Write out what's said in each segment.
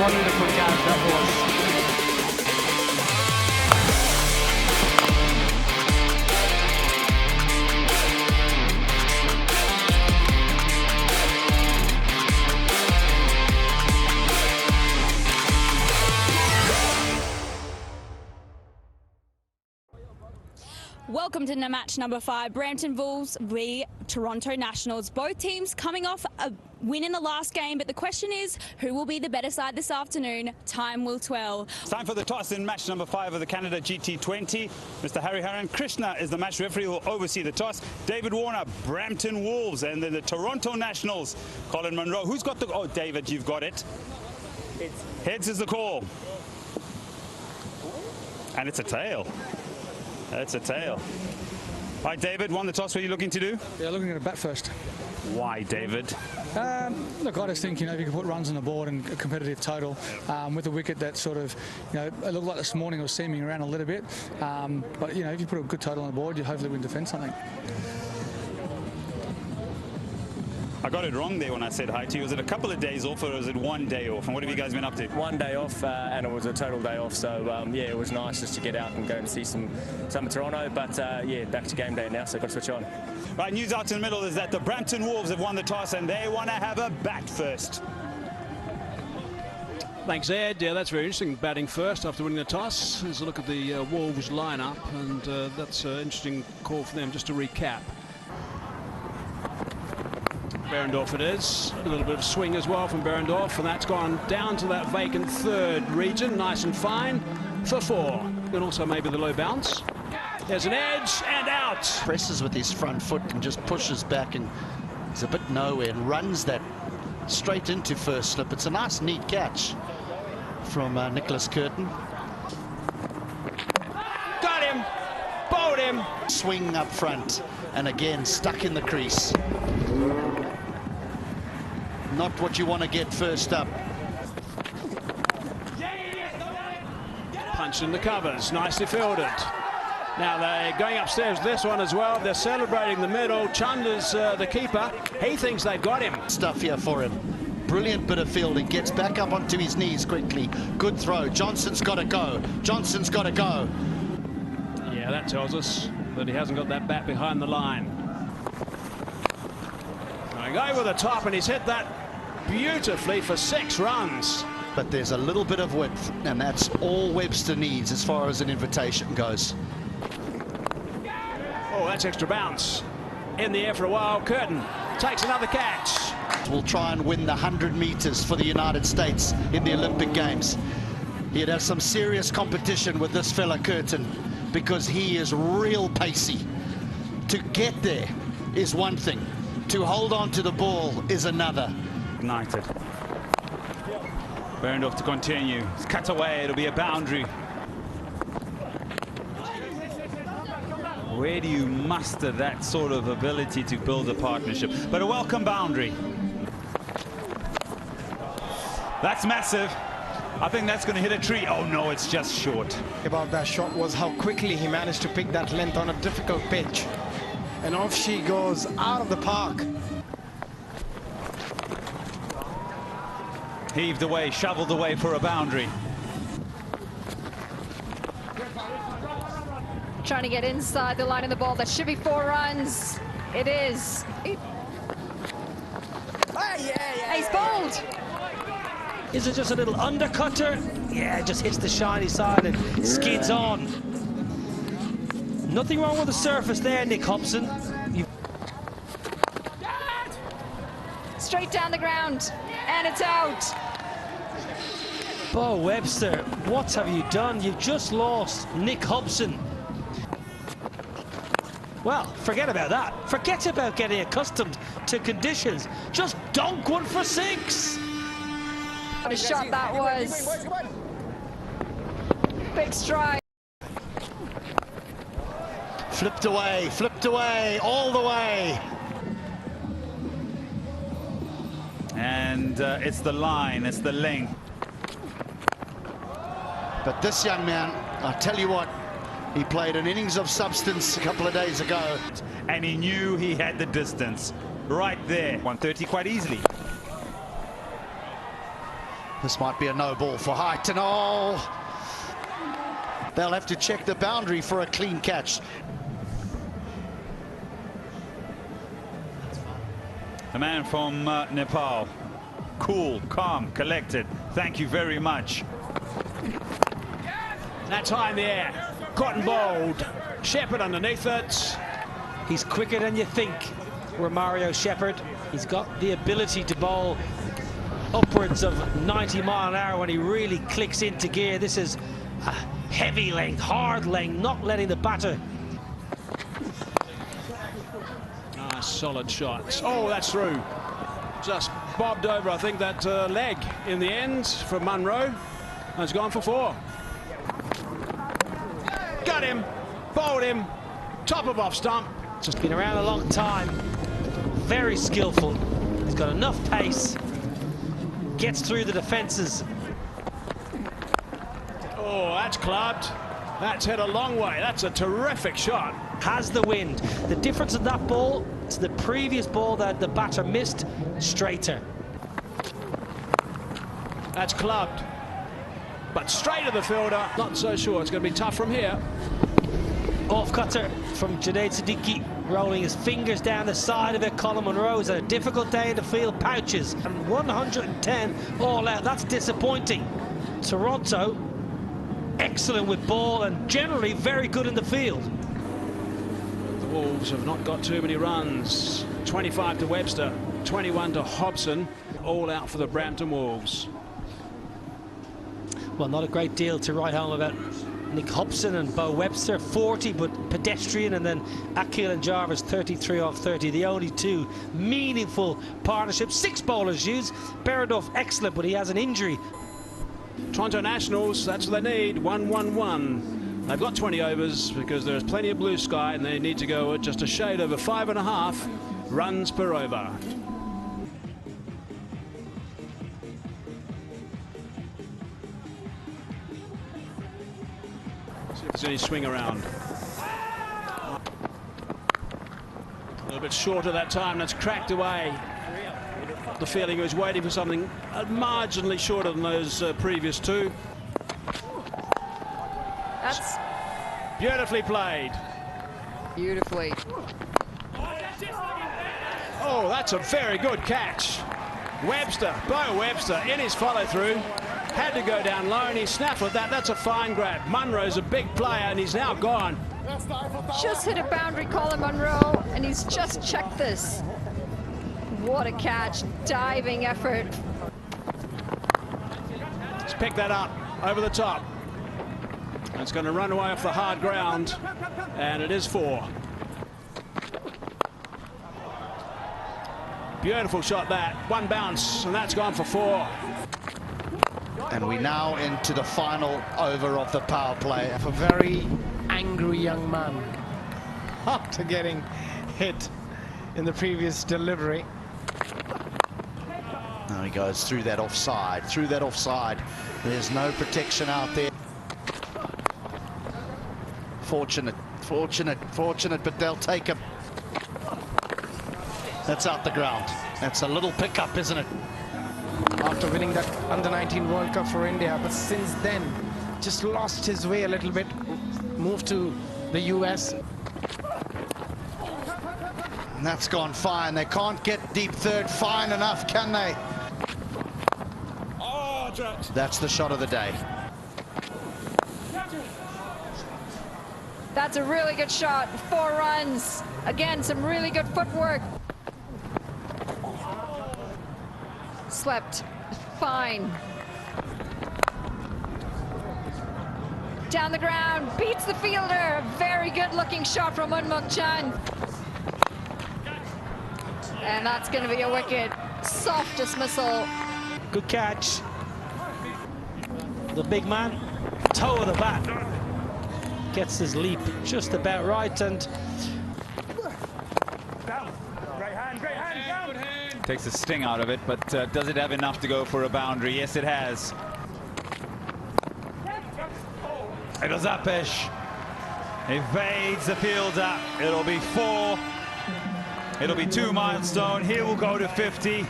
wonderful game that was. Welcome to match number 5, Brampton Bulls v Toronto Nationals. Both teams coming off a win in the last game, but the question is, who will be the better side this afternoon? Time will tell. It's time for the toss in match number 5 of the Canada GT20. Mr. Hariharan Krishna is the match referee who will oversee the toss. David Warner, Brampton Wolves, and then the Toronto Nationals, Colin Munro. Who's got the... Oh, David, you've got it. Heads is the call. And it's a tail. That's a tail. All right, David, won the toss. What are you looking to do? Yeah, looking at a bat first. Why, David? Look, I just think, if you can put runs on the board and a competitive total with a wicket that sort of, it looked like this morning it was seaming around a little bit. But, if you put a good total on the board, you hopefully win defend something. I got it wrong there when I said hi to you. Was it a couple of days off or was it 1 day off? And what have you guys been up to? 1 day off and it was a total day off. So, yeah, it was nice just to get out and go and see some of Toronto. But, yeah, back to game day now, so got to switch on. Right, news out in the middle is that the Brampton Wolves have won the toss and they want to have a bat first. Thanks, Ed. Yeah, that's very interesting. Batting first after winning the toss. Let's look at the Wolves lineup, and that's an interesting call for them. Just to recap. Behrendorff it is. A little bit of swing as well from Behrendorff, and that's gone down to that vacant third region, nice and fine, for 4. And also maybe the low bounce. There's an edge and out. Presses with his front foot and just pushes back, and he's a bit nowhere and runs that straight into first slip. It's a nice, neat catch from Nicholas Curtin. Got him! Bowled him! Swing up front, and again stuck in the crease. Not what you want to get first up. Punched in the covers, nicely fielded. Now they're going upstairs with this one as well. They're celebrating the middle. Chanda's the keeper. He thinks they've got him. Stuff here for him. Brilliant bit of fielding. Gets back up onto his knees quickly. Good throw. Johnson's got to go. Johnson's got to go. Yeah, that tells us that he hasn't got that bat behind the line. Going with the top, and he's hit that beautifully for 6 runs. But there's a little bit of width, and that's all Webster needs as far as an invitation goes. Oh, that's extra bounce. In the air for a while. Curtin takes another catch. Will try and win the 100 meters for the United States in the Olympic Games. He'd have some serious competition with this fella Curtin, because he is real pacey. To get there is one thing. To hold on to the ball is another. Ignited. Behrendorff to continue. It's cut away. It'll be a boundary. Where do you muster that sort of ability to build a partnership? But a welcome boundary. That's massive. I think that's going to hit a tree. Oh, no, it's just short. About that shot was how quickly he managed to pick that length on a difficult pitch. And off she goes out of the park. Heaved away, shoveled away for a boundary. Trying to get inside the line of the ball. That should be 4 runs. It is. He's bowled. Is it just a little undercutter? Yeah, it just hits the shiny side and skids on. Nothing wrong with the surface there, Nick Hobson. Straight down the ground, and it's out. Bo Webster, what have you done? You've just lost Nick Hobson. Well, forget about that. Forget about getting accustomed to conditions. Just dunk one for 6. What a shot that was. Big stride. Flipped away, all the way. And it's the line, it's the length. But this young man, I tell you what, he played an innings of substance a couple of days ago. And he knew he had the distance right there. 130 quite easily. This might be a no ball for Highton. Oh, they'll have to check the boundary for a clean catch. The man from Nepal. Cool, calm, collected. Thank you very much. That's high in the air. Cotton bowled. Shepherd underneath it. He's quicker than you think, Romario Shepherd. He's got the ability to bowl upwards of 90 mile an hour when he really clicks into gear. This is a heavy length, hard length, not letting the batter. Nice solid shots. Oh, that's through. Just bobbed over, I think, that leg in the end from Munro. Has gone for 4. Got him, bowled him, top of off stump. Just been around a long time. Very skillful. He's got enough pace. Gets through the defences. Oh, that's clubbed. That's hit a long way. That's a terrific shot. Has the wind. The difference in that ball to the previous ball that the batter missed, straighter. That's clubbed. But straight to the fielder. Not so sure. It's going to be tough from here. Off cutter from Junaid Siddiqui, rolling his fingers down the side of it. Colin Munro's had a difficult day in the field, pouches, and 110 all out. That's disappointing. Toronto, excellent with ball and generally very good in the field. The Wolves have not got too many runs. 25 to Webster, 21 to Hobson. All out for the Brampton Wolves. Well, not a great deal to write home about Nick Hobson and Bo Webster, 40 but pedestrian, and then Akil and Jarvis 33 off 30. The only 2 meaningful partnerships. 6 bowlers used. Berendorf excellent, but he has an injury. Toronto Nationals, that's what they need. 1-1-1. They've got 20 overs because there's plenty of blue sky and they need to go at just a shade over 5.5 runs per over. See if there's any swing around. A little bit shorter that time. That's cracked away. The feeling he was waiting for something marginally shorter than those previous 2. That's Beautifully played. beautifully. Oh, that's a very good catch. Webster, Bo Webster, in his follow-through, had to go down low and he snaffled that. That's a fine grab. Munro's a big player and he's now gone. Just hit a boundary, Colin Munro, and he's just checked this. What a catch, diving effort. Let's pick that up over the top. It's going to run away off the hard ground, and it is 4. Beautiful shot that. 1 bounce, and that's gone for 4. And we now into the final over of the power play. A very angry young man after getting hit in the previous delivery. Now he goes through that offside, There's no protection out there. Fortunate, but they'll take him. That's out the ground. That's a little pickup, isn't it? After winning that Under-19 World Cup for India, but since then just lost his way a little bit, moved to the US. And that's gone fine. They can't get deep third fine enough, can they? That's the shot of the day. That's a really good shot. 4 runs. Again, some really good footwork. Slept fine. Down the ground, beats the fielder. A very good looking shot from Unmuk Chan. And that's going to be a wicket. Soft dismissal. Good catch. The big man, toe of the bat. Gets his leap just about right and Takes the sting out of it, but does it have enough to go for a boundary? Yes, it has. It goes Apesh. Evades the fielder. It'll be 4. It'll be 2 milestone. He will go to 50.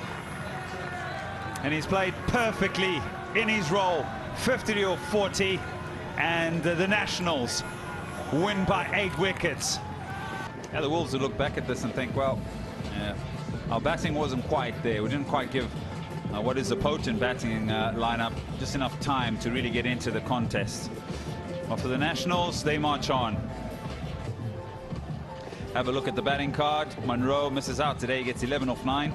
And he's played perfectly in his role, 50-40, and the Nationals win by 8 wickets. Yeah, the Wolves would look back at this and think, well, our batting wasn't quite there. We didn't quite give what is a potent batting lineup just enough time to really get into the contest. Well, for the Nationals, they march on. Have a look at the batting card. Munro misses out today. He gets 11 off 9.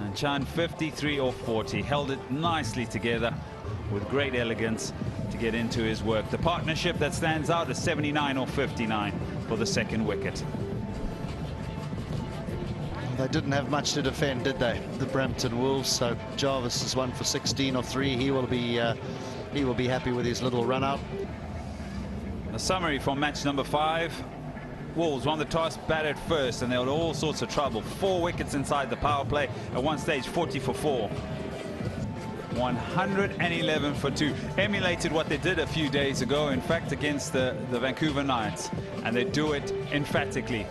And Chan 53 off 40. Held it nicely together with great elegance to get into his work. The partnership that stands out is 79 off 59 for the second wicket. They didn't have much to defend, did they, the Brampton Wolves? So Jarvis is 1 for 16 off 3. He will be happy with his little run out. A summary from match number 5. Wolves won the toss, batted first, and they had all sorts of trouble. 4 wickets inside the power play. At one stage, 40 for 4. 111 for 2. Emulated what they did a few days ago, in fact, against the Vancouver Knights. And they do it emphatically.